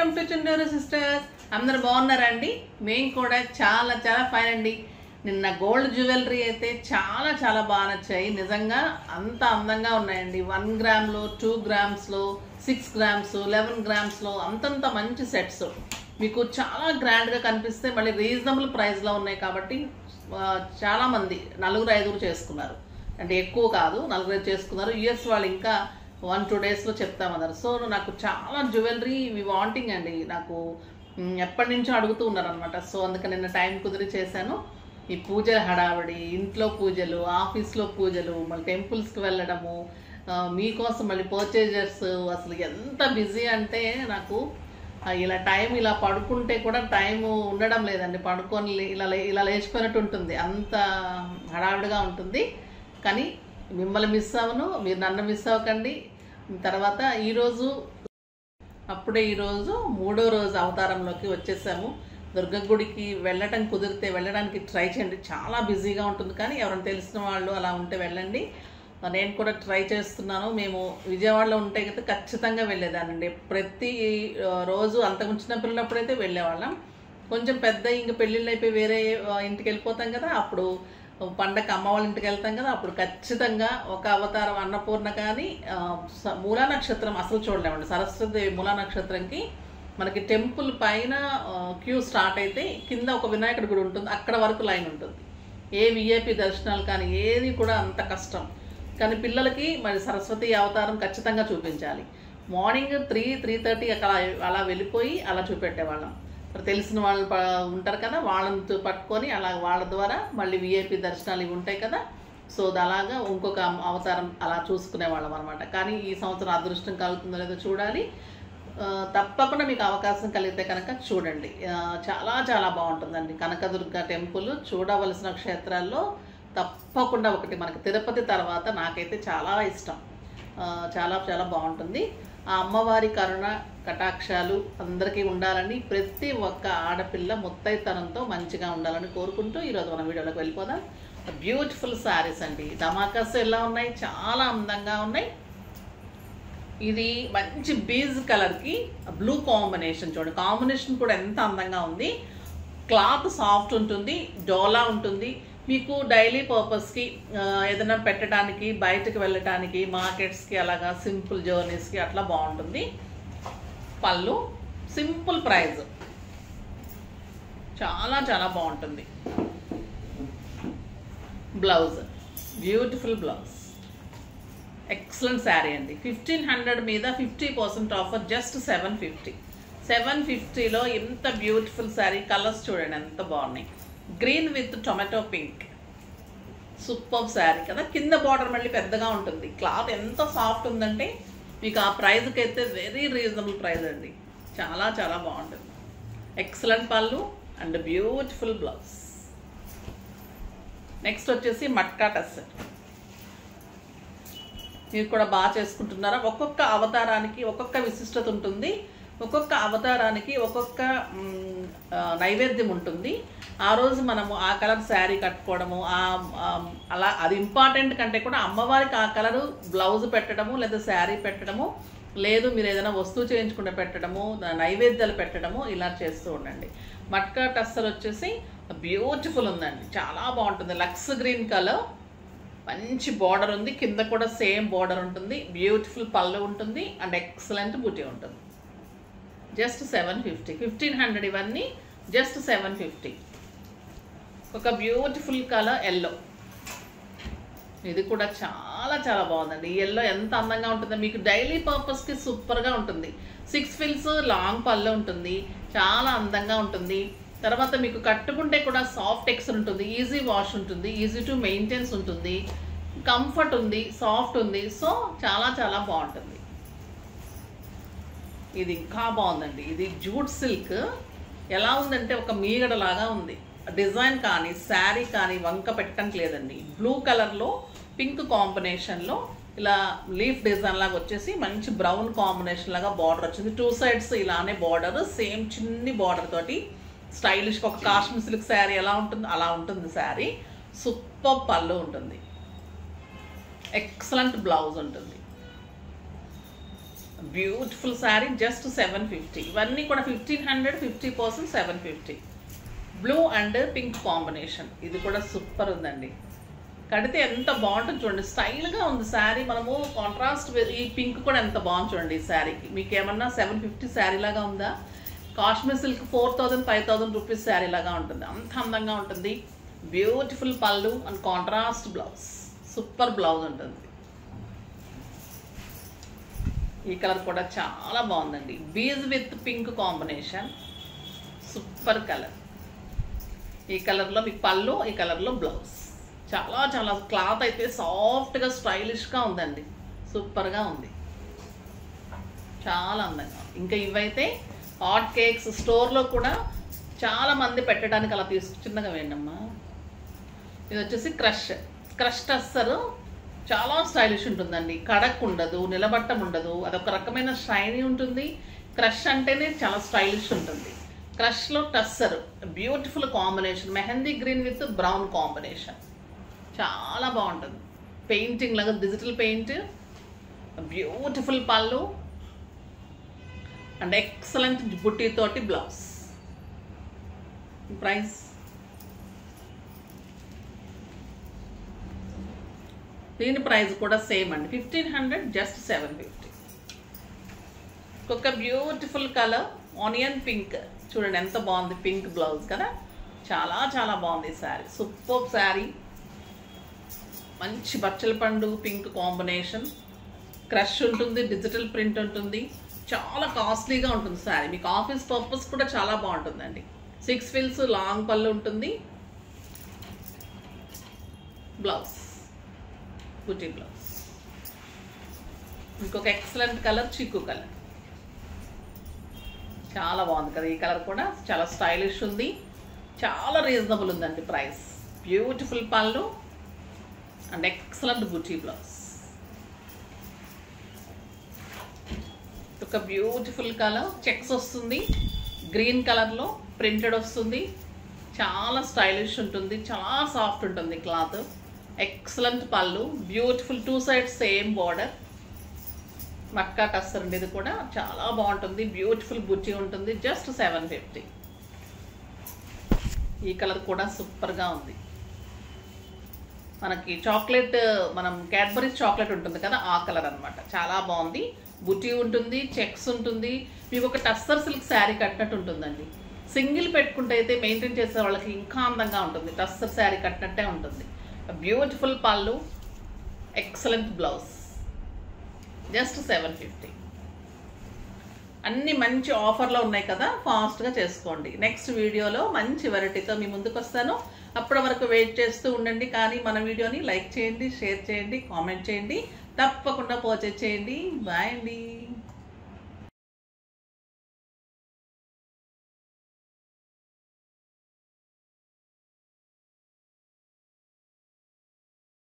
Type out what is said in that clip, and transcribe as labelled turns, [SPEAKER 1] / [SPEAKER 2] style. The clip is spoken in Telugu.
[SPEAKER 1] Welcome to Chunduru sisters. అందరు బాగున్నారండి? మేము కూడా చాలా చాలా ఫైన్ అండి. నిన్న గోల్డ్ జ్యువెలరీ అయితే చాలా చాలా బాగా నచ్చాయి. నిజంగా అంత అందంగా ఉన్నాయండి. 1 గ్రామ్లో, 2 గ్రామ్స్లో, 6 గ్రామ్స్, 11 గ్రామ్స్లో అంతంత మంచి సెట్స్ మీకు చాలా గ్రాండ్గా కనిపిస్తే మళ్ళీ రీజనబుల్ ప్రైస్లో ఉన్నాయి. కాబట్టి చాలామంది 4-5 చేసుకున్నారు, అంటే ఎక్కువ కాదు, 4 చేసుకున్నారు. యూఎస్ వాళ్ళు ఇంకా 1-2 డేస్లో చెప్తామన్నారు. సో నాకు చాలా జ్యువెలరీ వాంటింగ్ అండి, నాకు ఎప్పటి నుంచో అడుగుతూ ఉన్నారనమాట. సో అందుకని నిన్న టైం కుదిరి చేశాను. ఈ పూజల హడావిడి, ఇంట్లో పూజలు, ఆఫీస్లో పూజలు, మళ్ళీ టెంపుల్స్కి వెళ్ళడము, మీకోసం మళ్ళీ పర్చేజర్స్, అసలు ఎంత బిజీ అంటే నాకు ఇలా టైం ఇలా పడుకుంటే కూడా టైం ఉండడం లేదండి. పడుకొని ఇలా లేచిపోయినట్టు ఉంటుంది, అంత హడావిడిగా ఉంటుంది. కానీ మిమ్మల్ని మిస్ అవ్వను, మీరు నన్ను మిస్ అవ్వకండి. తర్వాత ఈరోజు ఈరోజు 3వ రోజు అవతారంలోకి వచ్చేసాము. దుర్గ గుడికి వెళ్ళటం కుదిరితే వెళ్ళడానికి ట్రై చేయండి. చాలా బిజీగా ఉంటుంది, కానీ ఎవరైనా తెలిసిన వాళ్ళు అలా ఉంటే వెళ్ళండి. నేను కూడా ట్రై చేస్తున్నాను. మేము విజయవాడలో ఉంటే కదా ఖచ్చితంగా వెళ్ళేదానండి. ప్రతి రోజు అంతకు చిన్నపిల్లలు అప్పుడైతే వెళ్ళేవాళ్ళం. కొంచెం పెద్ద ఇంకా పెళ్ళిళ్ళు అయిపోయి వేరే ఇంటికి వెళ్ళిపోతాం కదా, అప్పుడు పండగ అమ్మ వాళ్ళ ఇంటికి వెళ్తాం కదా, అప్పుడు ఖచ్చితంగా ఒక అవతారం అన్నపూర్ణ కానీ మూలా నక్షత్రం అసలు చూడలేమండి. సరస్వతి మూలా నక్షత్రంకి మనకి టెంపుల్ పైన క్యూ స్టార్ట్ అయితే కింద ఒక వినాయకుడి గుడి ఉంటుంది, అక్కడ వరకు లైన్ ఉంటుంది. ఏ విఐపి దర్శనాలు కానీ ఏది కూడా అంత కష్టం. కానీ పిల్లలకి మరి సరస్వతి అవతారం ఖచ్చితంగా చూపించాలి. మార్నింగ్ 3-3:30 అలా వెళ్ళిపోయి అలా చూపెట్టేవాళ్ళం. తెలిసిన వాళ్ళు ఉంటారు కదా, వాళ్ళని పట్టుకొని అలా వాళ్ళ ద్వారా మళ్ళీ విఐపి దర్శనాలు ఇవి ఉంటాయి కదా. సో అలాగా ఇంకొక అవతారం అలా చూసుకునేవాళ్ళం అనమాట. కానీ ఈ సంవత్సరం అదృష్టం కలుగుతుందో లేదో చూడాలి. తప్పకుండా మీకు అవకాశం కలిగితే కనుక చూడండి. చాలా చాలా బాగుంటుందండి. కనకదుర్గ టెంపుల్ చూడవలసిన క్షేత్రాల్లో తప్పకుండా ఒకటి. మనకి తిరుపతి తర్వాత నాకైతే చాలా ఇష్టం. చాలా చాలా బాగుంటుంది. ఆ అమ్మవారి కరుణ కటాక్షాలు అందరికీ ఉండాలని, ప్రతి ఒక్క ఆడపిల్ల ముత్తైతనంతో మంచిగా ఉండాలని కోరుకుంటూ ఈరోజు మన వీడియోలోకి వెళ్ళిపోదాం. బ్యూటిఫుల్ శారీస్ అండి. ధమాకాస్ ఎలా ఉన్నాయి, చాలా అందంగా ఉన్నాయి. ఇది మంచి బీజ్ కలర్కి బ్లూ కాంబినేషన్, చూడండి కాంబినేషన్ కూడా ఎంత అందంగా ఉంది. క్లాత్ సాఫ్ట్ ఉంటుంది, డోలా ఉంటుంది. మీకు డైలీ పర్పస్కి ఏదైనా పెట్టడానికి, బయటకు వెళ్ళటానికి, మార్కెట్స్కి, అలాగా సింపుల్ జర్నీస్కి అట్లా బాగుంటుంది. పళ్ళు సింపుల్ ప్రైస్, చాలా చాలా బాగుంటుంది. Blouse beautiful blouse, excellent sari అండి. 1500 మీద 50% ఆఫర్, జస్ట్ 750. 750లో ఎంత బ్యూటిఫుల్ శారీ. కలర్స్ చూడండి ఎంత బాగున్నాయి. Green with tomato pink, super sari కదా. కింద బార్డర్ మళ్ళీ పెద్దగా ఉంటుంది. క్లాత్ ఎంత సాఫ్ట్ ఉందంటే మీకు ఆ ప్రైస్కి అయితే వెరీ రీజనబుల్ ప్రైస్ అండి. చాలా చాలా బాగుంటుంది. ఎక్సలెంట్ పళ్ళు అండ్ బ్యూటిఫుల్ బ్లౌజ్. నెక్స్ట్ వచ్చేసి మట్కా టస్సర్. మీరు కూడా బాగా చేసుకుంటున్నారా? ఒక్కొక్క అవతారానికి ఒక్కొక్క విశిష్టత ఉంటుంది. ఒక్కొక్క అవతారానికి ఒక్కొక్క నైవేద్యం ఉంటుంది. ఆ రోజు మనము ఆ కలర్ శారీ కట్టుకోవడము, అలా అది ఇంపార్టెంట్ కంటే కూడా అమ్మవారికి ఆ కలరు బ్లౌజ్ పెట్టడము, లేదా శారీ పెట్టడము, లేదు మీరు ఏదైనా వస్తువు చేయించుకుంటే పెట్టడము, నైవేద్యాలు పెట్టడము, ఇలా చేస్తూ ఉండండి. మట్కా టస్సర్ వచ్చేసి బ్యూటిఫుల్ ఉందండి, చాలా బాగుంటుంది. లక్స్ గ్రీన్ కలర్, మంచి బార్డర్ ఉంది. కింద కూడా సేమ్ బార్డర్ ఉంటుంది. బ్యూటిఫుల్ పళ్ళు ఉంటుంది అండ్ ఎక్సలెంట్ బూటీ ఉంటుంది. జస్ట్ 750. 1500 ఇవన్నీ జస్ట్ 750. ఒక బ్యూటిఫుల్ కలర్ ఎల్లో, ఇది కూడా చాలా చాలా బాగుందండి. ఈ ఎల్లో ఎంత అందంగా ఉంటుందో, మీకు డైలీ పర్పస్కి సూపర్గా ఉంటుంది. 6 ఫిల్స్ లాంగ్ పళ్ళు ఉంటుంది, చాలా అందంగా ఉంటుంది. తర్వాత మీకు కట్టుకుంటే కూడా సాఫ్ట్ టెక్స్చర్ ఉంటుంది, ఈజీ వాష్ ఉంటుంది, ఈజీ టు మెయింటెన్స్ ఉంటుంది, కంఫర్ట్ ఉంది, సాఫ్ట్ ఉంది. సో చాలా చాలా బాగుంటుంది. ఇది ఇంకా బాగుందండి. ఇది జూట్ సిల్క్, ఎలా ఉందంటే ఒక మీగడలాగా ఉంది. డిజైన్ కానీ శారీ కానీ వంక పెట్టడానికి లేదండి. బ్లూ కలర్లో పింక్ కాంబినేషన్లో ఇలా లీఫ్ డిజైన్ లాగా వచ్చేసి మంచి బ్రౌన్ కాంబినేషన్ లాగా బార్డర్ వచ్చింది. 2 సైడ్స్ ఇలానే బార్డర్, సేమ్ చిన్ని బార్డర్ తోటి స్టైలిష్గా ఒక కాశ్మీర్ సిల్క్ శారీ ఎలా ఉంటుంది అలా ఉంటుంది శారీ. సూపర్ పళ్ళు ఉంటుంది, ఎక్సలెంట్ బ్లౌజ్ ఉంటుంది. Beautiful sari just 750. ఇవన్నీ కూడా 1500, 50% 750. బ్లూ అండ్ పింక్ కాంబినేషన్, ఇది కూడా సూపర్ ఉందండి. కడితే ఎంత బాగుంటుంది చూడండి, స్టైల్గా ఉంది శారీ. మనము కాంట్రాస్ట్ ఈ పింక్ కూడా ఎంత బాగుంది చూడండి ఈ శారీకి. మీకు ఏమన్నా 750 శారీ లాగా ఉందా? కాశ్మీర్ సిల్క్ 4000, 5000 రూపీస్ శారీ లాగా ఉంటుంది, అంత అందంగా ఉంటుంది. బ్యూటిఫుల్ పళ్ళు and contrast blouse, super blouse ఉంటుంది. ఈ కలర్ కూడా చాలా బాగుందండి, beige with pink combination, super colour. ఈ కలర్లో మీకు పళ్ళు, ఈ కలర్లో బ్లౌజ్. చాలా చాలా క్లాత్ అయితే సాఫ్ట్గా స్టైలిష్గా ఉందండి, సూపర్గా ఉంది, చాలా అందంగా. ఇంకా ఇవైతే హాట్ కేక్స్ స్టోర్లో కూడా చాలా మంది పెట్టడానికి అలా చిన్నగా వేయండమ్మా. ఇది వచ్చేసి క్రష్ టస్సర్, చాలా స్టైలిష్ ఉంటుందండి. కడక్ ఉండదు, నిలబట్టం ఉండదు, అదొక రకమైన షైనీ ఉంటుంది. క్రష్ అంటేనే చాలా స్టైలిష్ ఉంటుంది. క్రష్లో tussar, beautiful combination, mehndi green with brown combination, చాలా బాగుంటుంది. పెయింటింగ్ లాగా డిజిటల్ పెయింట్, బ్యూటిఫుల్ పళ్ళు అండ్ ఎక్సలెంట్ బుట్టీతోటి బ్లౌజ్. ప్రైస్ దీని ప్రైస్ కూడా సేమ్ అండి, 1500, జస్ట్ 750. ఒక బ్యూటిఫుల్ కలర్ ఆనియన్ పింక్, చూడండి ఎంత బాగుంది, పింక్ బ్లౌజ్ కదా, చాలా చాలా బాగుంది ఈ శారీ. సూపర్ శారీ, మంచి బచ్చల పండు పింక్ కాంబినేషన్, క్రష్ ఉంటుంది, డిజిటల్ ప్రింట్ ఉంటుంది, చాలా కాస్ట్లీగా ఉంటుంది శారీ. మీకు ఆఫీస్ పర్పస్ కూడా చాలా బాగుంటుందండి. 6 ఫిల్స్ లాంగ్ పళ్ళు ఉంటుంది, బ్లౌజ్ బుటీ బ్లౌజ్. ఇంకొక ఎక్సలెంట్ కలర్ చిక్కు కలర్, చాలా బాగుంది కదా. ఈ కలర్ కూడా చాలా స్టైలిష్ ఉంది, చాలా రీజనబుల్ ఉందండి ప్రైస్. బ్యూటిఫుల్ పళ్ళు అండ్ ఎక్సలెంట్ బుటీ బ్లౌజ్. ఒక బ్యూటిఫుల్ కలర్ చెక్స్ వస్తుంది, గ్రీన్ కలర్లో ప్రింటెడ్ వస్తుంది, చాలా స్టైలిష్ ఉంటుంది, చాలా సాఫ్ట్ ఉంటుంది క్లాత్. ఎక్సలెంట్ పళ్ళు, బ్యూటిఫుల్ 2 సైడ్స్ సేమ్ బార్డర్, మక్కా టస్సర్ అండి. ఇది కూడా చాలా బాగుంటుంది, బ్యూటిఫుల్ బుట్టి ఉంటుంది, జస్ట్ 750. ఈ కలర్ కూడా సూపర్గా ఉంది. మనకి చాక్లెట్, మనం క్యాడ్బరీస్ చాక్లెట్ ఉంటుంది కదా, ఆ కలర్ అనమాట, చాలా బాగుంది. బుట్టి ఉంటుంది, చెక్స్ ఉంటుంది, మీకు ఒక టస్సర్ సిల్క్ శారీ కట్టినట్టు ఉంటుందండి. సింగిల్ పెట్టుకుంటే అయితే మెయింటైన్ చేసే వాళ్ళకి ఇంకా అందంగా ఉంటుంది, టస్సర్ శారీ కట్టినట్టే ఉంటుంది. బ్యూటిఫుల్ పళ్ళు, ఎక్సలెంట్ బ్లౌజ్, జస్ట్ 750. అన్ని మంచి ఆఫర్లో ఉన్నాయి కదా, ఫాస్ట్గా చేసుకోండి. నెక్స్ట్ వీడియోలో మంచి వెరైటీతో మీ ముందుకు వస్తాను. అప్పటి వరకు వెయిట్ చేస్తూ ఉండండి. కానీ మన వీడియోని లైక్ చేయండి, షేర్ చేయండి, కామెంట్ చేయండి, తప్పకుండా పర్చేజ్ చేయండి. బాయ్ అండి.